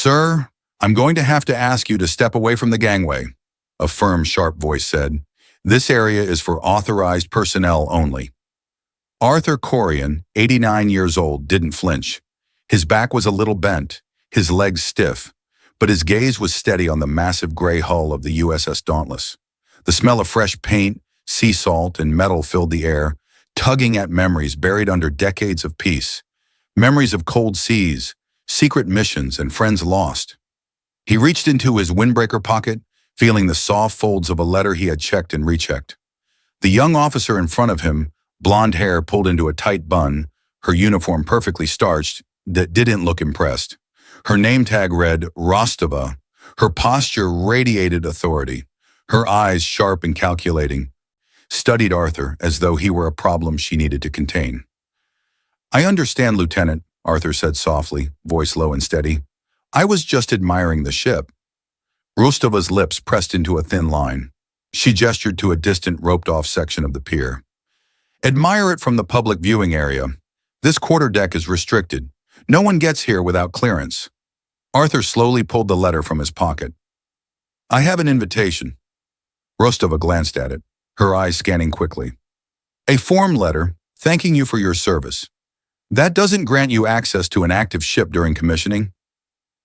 Sir, I'm going to have to ask you to step away from the gangway, a firm, sharp voice said. This area is for authorized personnel only. Arthur Corrian, 89 years old, didn't flinch. His back was a little bent, his legs stiff, but his gaze was steady on the massive gray hull of the USS Dauntless. The smell of fresh paint, sea salt, and metal filled the air, tugging at memories buried under decades of peace. Memories of cold seas, secret missions, and friends lost. He reached into his windbreaker pocket, feeling the soft folds of a letter he had checked and rechecked. The young officer in front of him, blonde hair pulled into a tight bun, her uniform perfectly starched, didn't look impressed. Her name tag read Rostova. Her posture radiated authority, her eyes sharp and calculating, studied Arthur as though he were a problem she needed to contain. I understand, Lieutenant, Arthur said softly, voice low and steady. I was just admiring the ship. Rostova's lips pressed into a thin line. She gestured to a distant, roped-off section of the pier. Admire it from the public viewing area. This quarterdeck is restricted. No one gets here without clearance. Arthur slowly pulled the letter from his pocket. I have an invitation. Rostova glanced at it, her eyes scanning quickly. A form letter, thanking you for your service. That doesn't grant you access to an active ship during commissioning.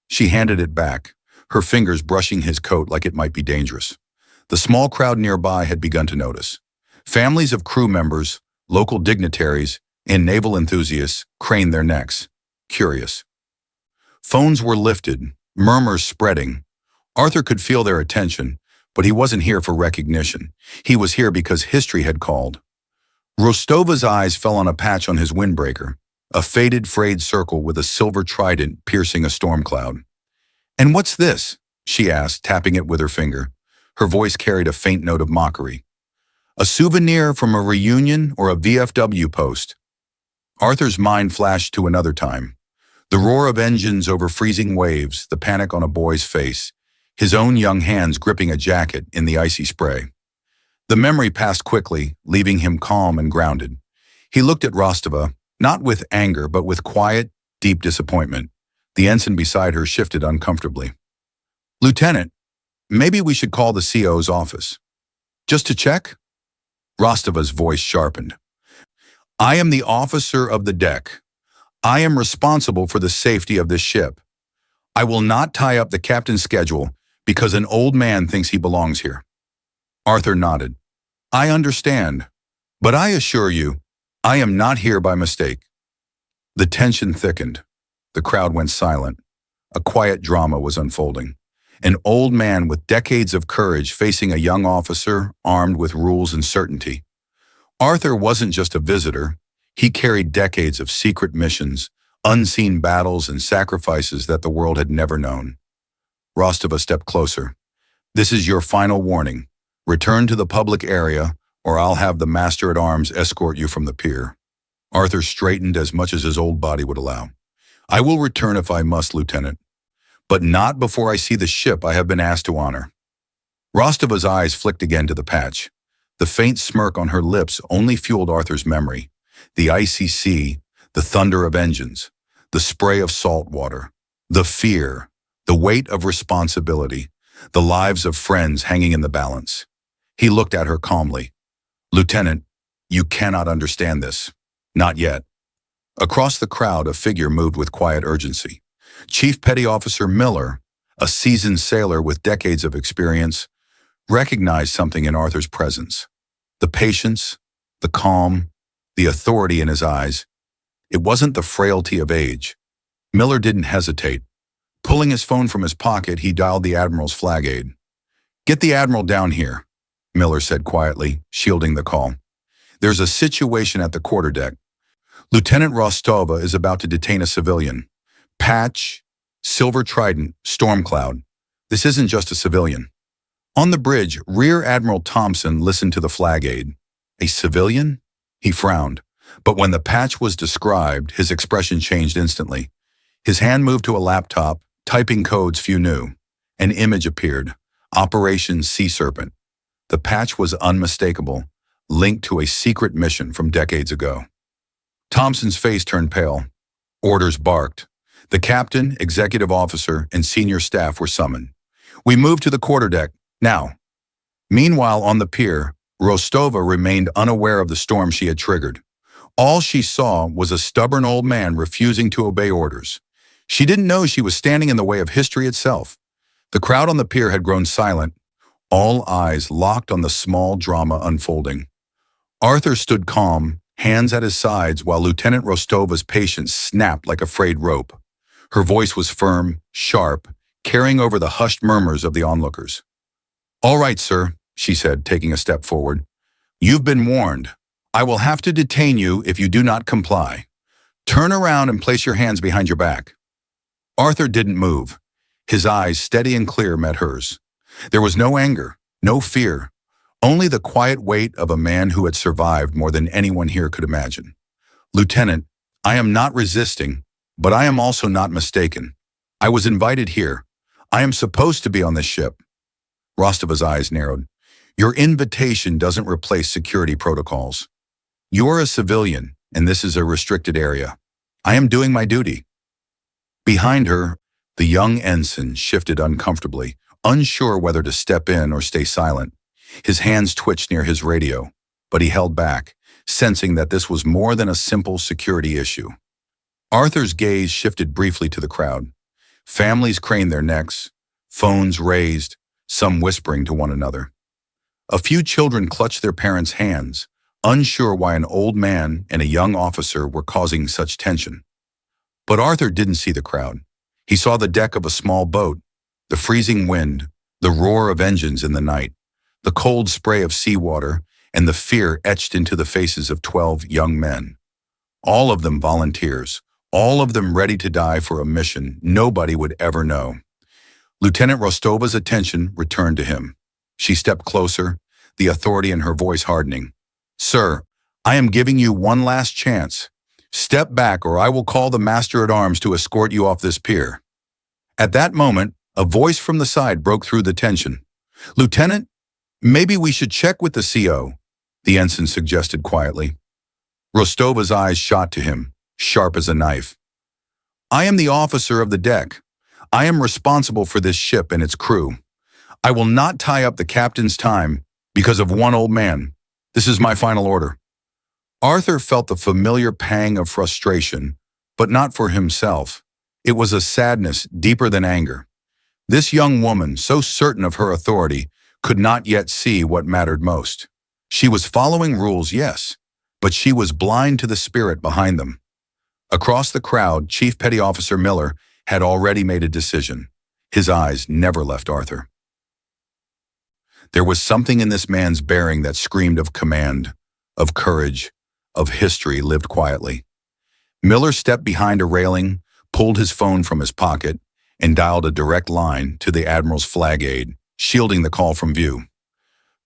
She handed it back, her fingers brushing his coat like it might be dangerous. The small crowd nearby had begun to notice. Families of crew members, local dignitaries, and naval enthusiasts craned their necks, curious. Phones were lifted, murmurs spreading. Arthur could feel their attention, but he wasn't here for recognition. He was here because history had called. Rostova's eyes fell on a patch on his windbreaker, a faded, frayed circle with a silver trident piercing a storm cloud. And what's this? She asked, tapping it with her finger. Her voice carried a faint note of mockery. A souvenir from a reunion or a VFW post? Arthur's mind flashed to another time. The roar of engines over freezing waves, the panic on a boy's face, his own young hands gripping a jacket in the icy spray. The memory passed quickly, leaving him calm and grounded. He looked at Rostova, not with anger, but with quiet, deep disappointment. The ensign beside her shifted uncomfortably. Lieutenant, maybe we should call the CO's office. Just to check? Rostova's voice sharpened. I am the officer of the deck. I am responsible for the safety of this ship. I will not tie up the captain's schedule because an old man thinks he belongs here. Arthur nodded. I understand, but I assure you, I am not here by mistake. The tension thickened. The crowd went silent. A quiet drama was unfolding. An old man with decades of courage facing a young officer armed with rules and certainty. Arthur wasn't just a visitor. He carried decades of secret missions, unseen battles, and sacrifices that the world had never known. Rostova stepped closer. This is your final warning. Return to the public area, or I'll have the master-at-arms escort you from the pier. Arthur straightened as much as his old body would allow. I will return if I must, Lieutenant, but not before I see the ship I have been asked to honor. Rostova's eyes flicked again to the patch. The faint smirk on her lips only fueled Arthur's memory. The icy sea, the thunder of engines, the spray of salt water, the fear, the weight of responsibility, the lives of friends hanging in the balance. He looked at her calmly. Lieutenant, you cannot understand this. Not yet. Across the crowd, a figure moved with quiet urgency. Chief Petty Officer Miller, a seasoned sailor with decades of experience, recognized something in Arthur's presence. The patience, the calm, the authority in his eyes. It wasn't the frailty of age. Miller didn't hesitate. Pulling his phone from his pocket, he dialed the Admiral's flag aide. Get the Admiral down here, Miller said quietly, shielding the call. There's a situation at the quarterdeck. Lieutenant Rostova is about to detain a civilian. Patch, silver trident, storm cloud. This isn't just a civilian. On the bridge, Rear Admiral Thompson listened to the flag aide. A civilian? He frowned. But when the patch was described, his expression changed instantly. His hand moved to a laptop, typing codes few knew. An image appeared. Operation Sea Serpent. The patch was unmistakable, linked to a secret mission from decades ago. Thompson's face turned pale. Orders barked. The captain, executive officer, and senior staff were summoned. We moved to the quarterdeck, now. Meanwhile, on the pier, Rostova remained unaware of the storm she had triggered. All she saw was a stubborn old man refusing to obey orders. She didn't know she was standing in the way of history itself. The crowd on the pier had grown silent, all eyes locked on the small drama unfolding. Arthur stood calm, hands at his sides, while Lieutenant Rostova's patience snapped like a frayed rope. Her voice was firm, sharp, carrying over the hushed murmurs of the onlookers. "All right, sir," she said, taking a step forward. "You've been warned. I will have to detain you if you do not comply. Turn around and place your hands behind your back." Arthur didn't move. His eyes, steady and clear, met hers. There was no anger, no fear, only the quiet weight of a man who had survived more than anyone here could imagine. "Lieutenant, I am not resisting, but I am also not mistaken. I was invited here. I am supposed to be on this ship." Rostova's eyes narrowed. "Your invitation doesn't replace security protocols. You are a civilian, and this is a restricted area. I am doing my duty." Behind her, the young ensign shifted uncomfortably, unsure whether to step in or stay silent. His hands twitched near his radio, but he held back, sensing that this was more than a simple security issue. Arthur's gaze shifted briefly to the crowd. Families craned their necks, phones raised, some whispering to one another. A few children clutched their parents' hands, unsure why an old man and a young officer were causing such tension. But Arthur didn't see the crowd. He saw the deck of a small boat, the freezing wind, the roar of engines in the night, the cold spray of seawater, and the fear etched into the faces of 12 young men. All of them volunteers, all of them ready to die for a mission nobody would ever know. Lieutenant Rostova's attention returned to him. She stepped closer, the authority in her voice hardening. "Sir, I am giving you one last chance. Step back or I will call the master-at-arms to escort you off this pier." At that moment, a voice from the side broke through the tension. "Lieutenant, maybe we should check with the CO," the ensign suggested quietly. Rostova's eyes shot to him, sharp as a knife. "I am the officer of the deck. I am responsible for this ship and its crew. I will not tie up the captain's time because of one old man. This is my final order." Arthur felt the familiar pang of frustration, but not for himself. It was a sadness deeper than anger. This young woman, so certain of her authority, could not yet see what mattered most. She was following rules, yes, but she was blind to the spirit behind them. Across the crowd, Chief Petty Officer Miller had already made a decision. His eyes never left Arthur. There was something in this man's bearing that screamed of command, of courage, of history lived quietly. Miller stepped behind a railing, pulled his phone from his pocket, and dialed a direct line to the Admiral's flag aide, shielding the call from view.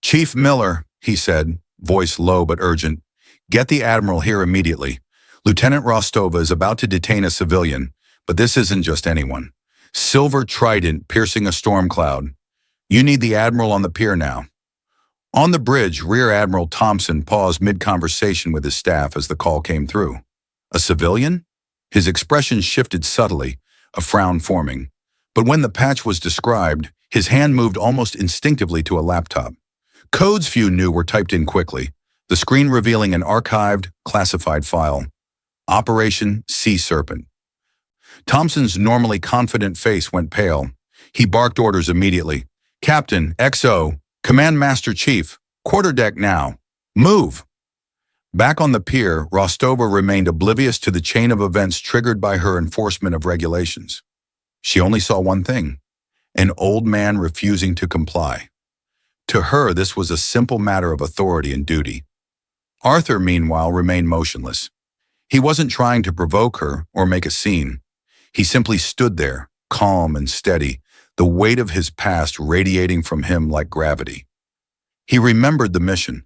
"Chief Miller," he said, voice low but urgent, "get the Admiral here immediately. Lieutenant Rostova is about to detain a civilian, but this isn't just anyone. Silver trident piercing a storm cloud. You need the Admiral on the pier now." On the bridge, Rear Admiral Thompson paused mid-conversation with his staff as the call came through. "A civilian?" His expression shifted subtly, a frown forming. But when the patch was described, his hand moved almost instinctively to a laptop. Codes few knew were typed in quickly, the screen revealing an archived, classified file. Operation Sea Serpent. Thompson's normally confident face went pale. He barked orders immediately. "Captain, XO, Command Master Chief, quarterdeck now. Move!" Back on the pier, Rostova remained oblivious to the chain of events triggered by her enforcement of regulations. She only saw one thing: an old man refusing to comply. To her, this was a simple matter of authority and duty. Arthur, meanwhile, remained motionless. He wasn't trying to provoke her or make a scene. He simply stood there, calm and steady, the weight of his past radiating from him like gravity. He remembered the mission: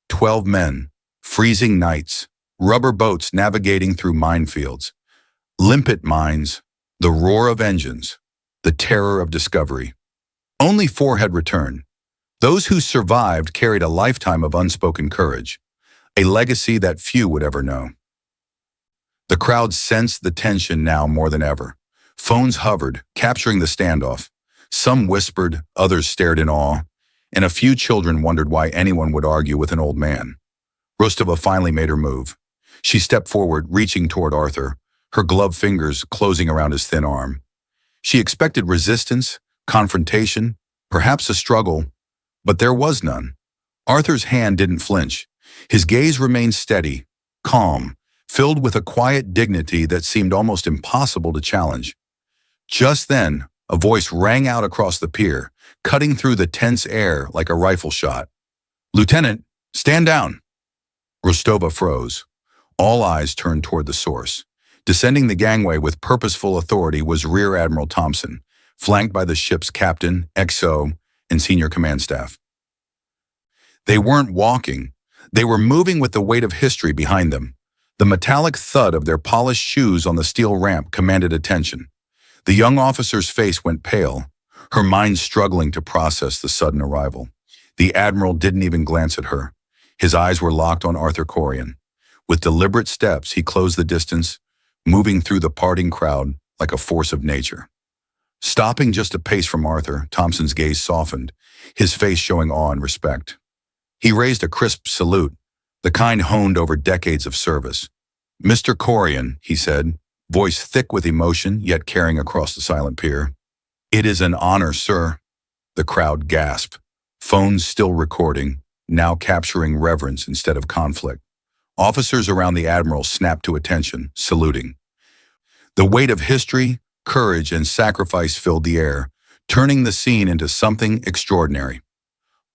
12 men, freezing nights, rubber boats navigating through minefields, limpet mines, the roar of engines, the terror of discovery. Only 4 had returned. Those who survived carried a lifetime of unspoken courage, a legacy that few would ever know. The crowd sensed the tension now more than ever. Phones hovered, capturing the standoff. Some whispered, others stared in awe, and a few children wondered why anyone would argue with an old man. Rostova finally made her move. She stepped forward, reaching toward Arthur, her gloved fingers closing around his thin arm. She expected resistance, confrontation, perhaps a struggle, but there was none. Arthur's hand didn't flinch. His gaze remained steady, calm, filled with a quiet dignity that seemed almost impossible to challenge. Just then, a voice rang out across the pier, cutting through the tense air like a rifle shot. "Lieutenant, stand down!" Rostova froze. All eyes turned toward the source. Descending the gangway with purposeful authority was Rear Admiral Thompson, flanked by the ship's captain, XO, and senior command staff. They weren't walking. They were moving with the weight of history behind them. The metallic thud of their polished shoes on the steel ramp commanded attention. The young officer's face went pale, her mind struggling to process the sudden arrival. The Admiral didn't even glance at her. His eyes were locked on Arthur Corrian. With deliberate steps, he closed the distance, moving through the parting crowd like a force of nature. Stopping just a pace from Arthur, Thompson's gaze softened, his face showing awe and respect. He raised a crisp salute, the kind honed over decades of service. "Mr. Corrian," he said, voice thick with emotion yet carrying across the silent pier. "It is an honor, sir." The crowd gasped, phones still recording, now capturing reverence instead of conflict. Officers around the Admiral snapped to attention, saluting. The weight of history, courage, and sacrifice filled the air, turning the scene into something extraordinary.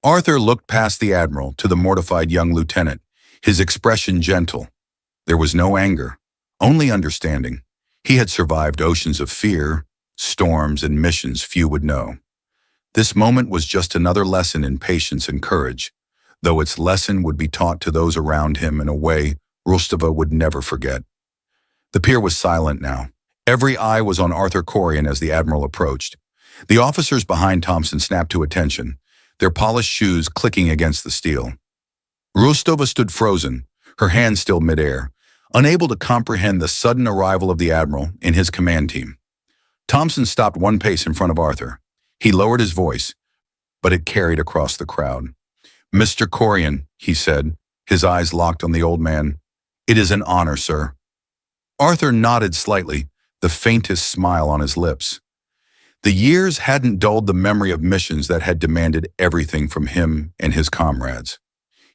Arthur looked past the Admiral to the mortified young lieutenant, his expression gentle. There was no anger, only understanding. He had survived oceans of fear, storms, and missions few would know. This moment was just another lesson in patience and courage, though its lesson would be taught to those around him in a way Rostova would never forget. The pier was silent now. Every eye was on Arthur Corrian as the Admiral approached. The officers behind Thompson snapped to attention, their polished shoes clicking against the steel. Rostova stood frozen, her hands still midair, unable to comprehend the sudden arrival of the Admiral and his command team. Thompson stopped one pace in front of Arthur. He lowered his voice, but it carried across the crowd. "Mr. Corrian," he said, his eyes locked on the old man. "It is an honor, sir." Arthur nodded slightly, the faintest smile on his lips. The years hadn't dulled the memory of missions that had demanded everything from him and his comrades.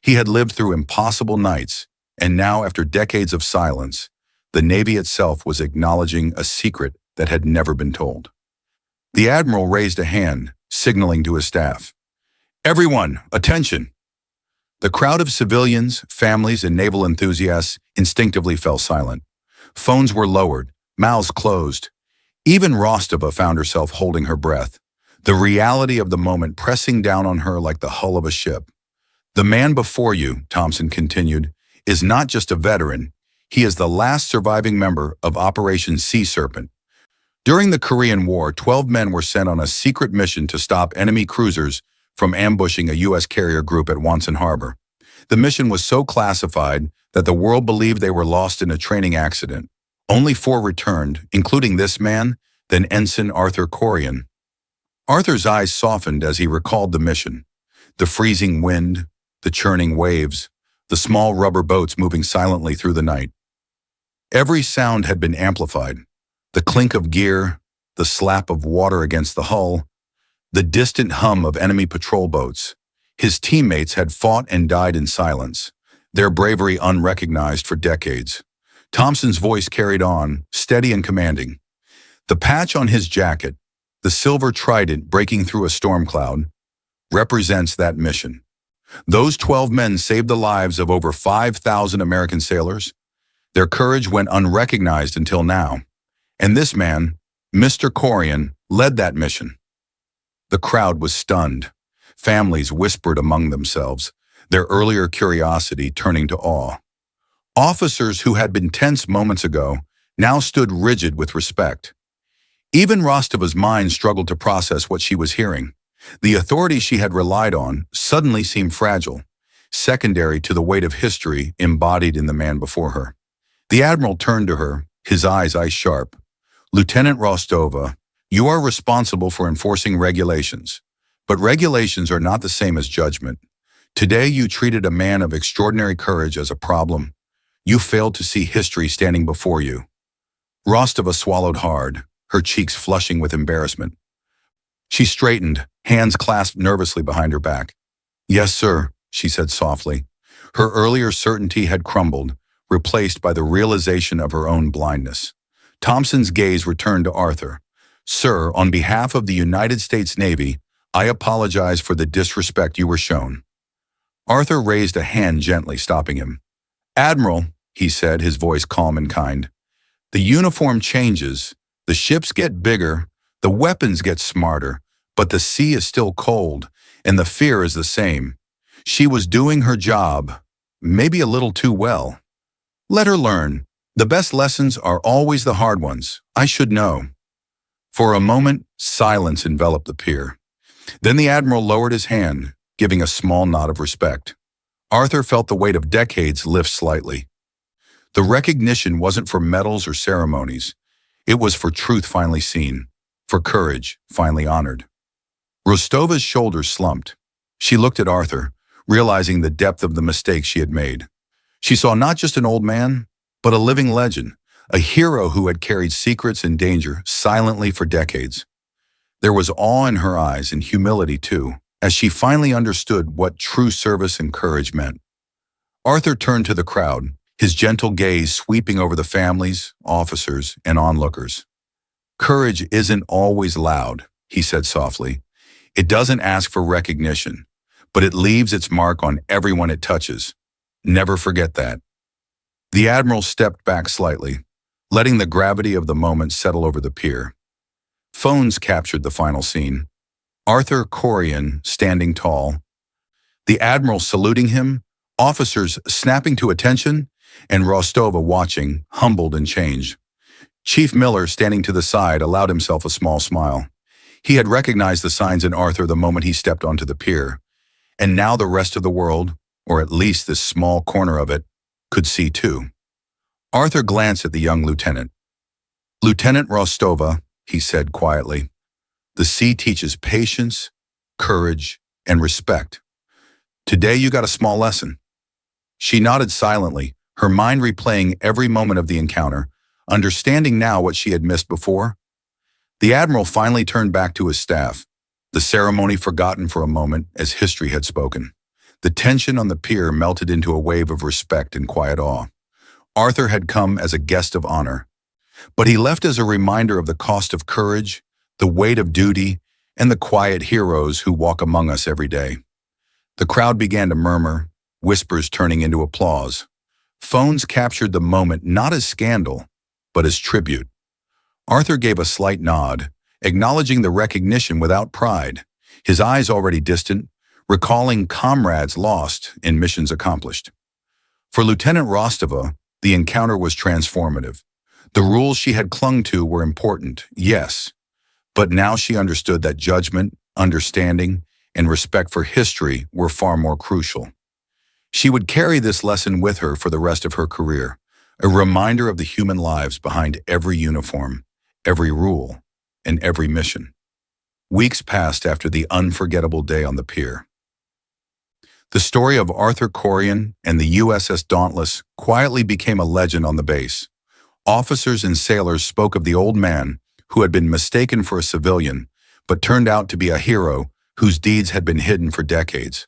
He had lived through impossible nights, and now, after decades of silence, the Navy itself was acknowledging a secret that had never been told. The Admiral raised a hand, signaling to his staff. "Everyone, attention!" The crowd of civilians, families, and naval enthusiasts instinctively fell silent. Phones were lowered, mouths closed. Even Rostova found herself holding her breath, the reality of the moment pressing down on her like the hull of a ship. "The man before you," Thompson continued, "is not just a veteran. He is the last surviving member of Operation Sea Serpent. During the Korean War, 12 men were sent on a secret mission to stop enemy cruisers from ambushing a U.S. carrier group at Wonsan Harbor. The mission was so classified that the world believed they were lost in a training accident. Only 4 returned, including this man, then Ensign Arthur Corrian. Arthur's eyes softened as he recalled the mission. The freezing wind, the churning waves, the small rubber boats moving silently through the night. Every sound had been amplified. The clink of gear, the slap of water against the hull, the distant hum of enemy patrol boats. His teammates had fought and died in silence, their bravery unrecognized for decades. Thompson's voice carried on, steady and commanding. The patch on his jacket, the silver trident breaking through a storm cloud, represents that mission. Those 12 men saved the lives of over 5,000 American sailors. Their courage went unrecognized until now. And this man, Mr. Corrian, led that mission. The crowd was stunned. Families whispered among themselves, their earlier curiosity turning to awe. Officers who had been tense moments ago now stood rigid with respect. Even Rostova's mind struggled to process what she was hearing. The authority she had relied on suddenly seemed fragile, secondary to the weight of history embodied in the man before her. The Admiral turned to her, his eyes ice-sharp. Lieutenant Rostova, you are responsible for enforcing regulations. But regulations are not the same as judgment. Today you treated a man of extraordinary courage as a problem. You failed to see history standing before you. Rostova swallowed hard, her cheeks flushing with embarrassment. She straightened, hands clasped nervously behind her back. Yes, sir, she said softly. Her earlier certainty had crumbled, replaced by the realization of her own blindness. Thompson's gaze returned to Arthur. Sir, on behalf of the United States Navy, I apologize for the disrespect you were shown. Arthur raised a hand gently, stopping him. Admiral, he said, his voice calm and kind. The uniform changes, the ships get bigger, the weapons get smarter, but the sea is still cold, and the fear is the same. She was doing her job, maybe a little too well. Let her learn. The best lessons are always the hard ones. I should know. For a moment, silence enveloped the pier. Then the Admiral lowered his hand, giving a small nod of respect. Arthur felt the weight of decades lift slightly. The recognition wasn't for medals or ceremonies. It was for truth finally seen, for courage finally honored. Rostova's shoulders slumped. She looked at Arthur, realizing the depth of the mistake she had made. She saw not just an old man, but a living legend, a hero who had carried secrets and danger silently for decades. There was awe in her eyes and humility too, as she finally understood what true service and courage meant. Arthur turned to the crowd, his gentle gaze sweeping over the families, officers, and onlookers. Courage isn't always loud, he said softly. It doesn't ask for recognition, but it leaves its mark on everyone it touches. Never forget that. The Admiral stepped back slightly, letting the gravity of the moment settle over the pier. Phones captured the final scene. Arthur Corrian standing tall, the Admiral saluting him, officers snapping to attention, and Rostova watching, humbled and changed. Chief Miller, standing to the side, allowed himself a small smile. He had recognized the signs in Arthur the moment he stepped onto the pier, and now the rest of the world, or at least this small corner of it, could see too. Arthur glanced at the young lieutenant. Lieutenant Rostova, he said quietly, the sea teaches patience, courage, and respect. Today you got a small lesson. She nodded silently, her mind replaying every moment of the encounter, understanding now what she had missed before. The Admiral finally turned back to his staff, the ceremony forgotten for a moment as history had spoken. The tension on the pier melted into a wave of respect and quiet awe. Arthur had come as a guest of honor, but he left as a reminder of the cost of courage, the weight of duty, and the quiet heroes who walk among us every day. The crowd began to murmur, whispers turning into applause. Phones captured the moment not as scandal, but as tribute. Arthur gave a slight nod, acknowledging the recognition without pride, his eyes already distant, recalling comrades lost in missions accomplished. For Lieutenant Rostova, the encounter was transformative. The rules she had clung to were important, yes, but now she understood that judgment, understanding, and respect for history were far more crucial. She would carry this lesson with her for the rest of her career, a reminder of the human lives behind every uniform, every rule, and every mission. Weeks passed after the unforgettable day on the pier. The story of Arthur Corrian and the USS Dauntless quietly became a legend on the base. Officers and sailors spoke of the old man who had been mistaken for a civilian, but turned out to be a hero whose deeds had been hidden for decades.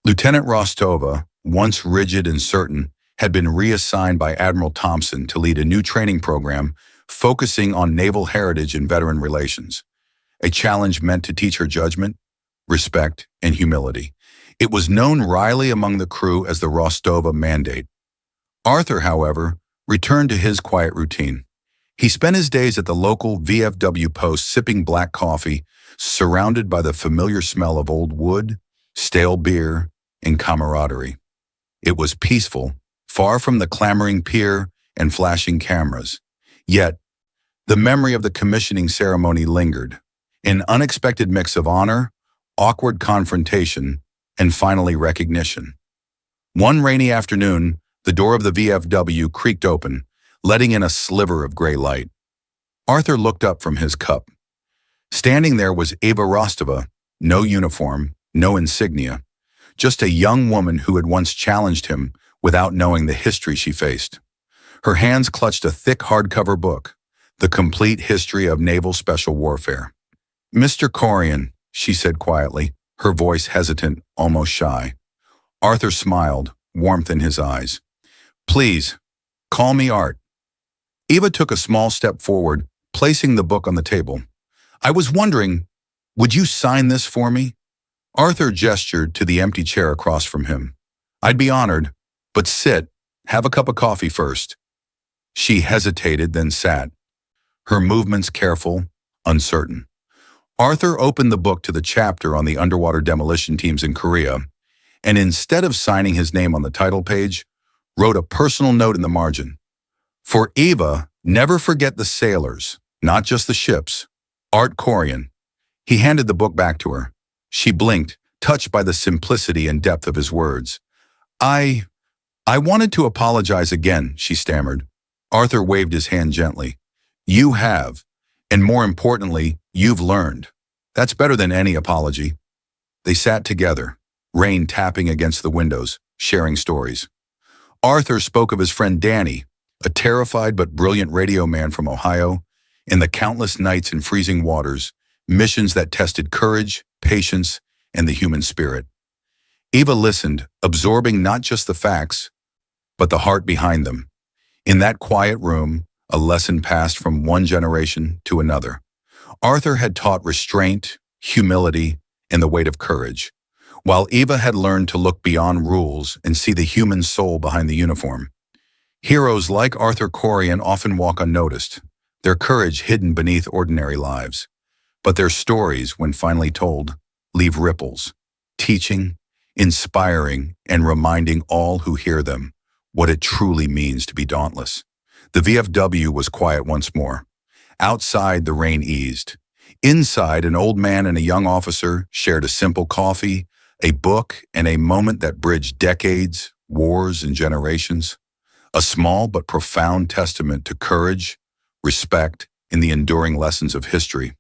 Lieutenant Rostova, once rigid and certain, had been reassigned by Admiral Thompson to lead a new training program focusing on naval heritage and veteran relations, a challenge meant to teach her judgment, respect, and humility. It was known wryly among the crew as the Rostova Mandate. Arthur, however, returned to his quiet routine. He spent his days at the local VFW post sipping black coffee, surrounded by the familiar smell of old wood, stale beer, and camaraderie. It was peaceful, far from the clamoring pier and flashing cameras. Yet, the memory of the commissioning ceremony lingered, an unexpected mix of honor, awkward confrontation, and finally recognition. One rainy afternoon, the door of the VFW creaked open, letting in a sliver of gray light. Arthur looked up from his cup. Standing there was Eva Rostova, no uniform, no insignia, just a young woman who had once challenged him without knowing the history she faced. Her hands clutched a thick hardcover book, The Complete History of Naval Special Warfare. "Mr. Corrian," she said quietly, her voice hesitant, almost shy. Arthur smiled, warmth in his eyes. "Please, call me Art." Eva took a small step forward, placing the book on the table. "I was wondering, would you sign this for me?" Arthur gestured to the empty chair across from him. "I'd be honored, but sit, have a cup of coffee first." She hesitated, then sat, her movements careful, uncertain. Arthur opened the book to the chapter on the underwater demolition teams in Korea, and instead of signing his name on the title page, wrote a personal note in the margin. "For Eva, never forget the sailors, not just the ships. Art Corrian." He handed the book back to her. She blinked, touched by the simplicity and depth of his words. I wanted to apologize again," she stammered. Arthur waved his hand gently. "You have, and more importantly, you've learned. That's better than any apology." They sat together, rain tapping against the windows, sharing stories. Arthur spoke of his friend Danny, a terrified but brilliant radio man from Ohio, and the countless nights in freezing waters, missions that tested courage, patience, and the human spirit. Eva listened, absorbing not just the facts, but the heart behind them. In that quiet room, a lesson passed from one generation to another. Arthur had taught restraint, humility, and the weight of courage, while Eva had learned to look beyond rules and see the human soul behind the uniform. Heroes like Arthur Corrian often walk unnoticed, their courage hidden beneath ordinary lives. But their stories, when finally told, leave ripples, teaching, inspiring, and reminding all who hear them what it truly means to be dauntless. The VFW was quiet once more. Outside, the rain eased. Inside, an old man and a young officer shared a simple coffee, a book, and a moment that bridged decades, wars, and generations. A small but profound testament to courage, respect, and the enduring lessons of history.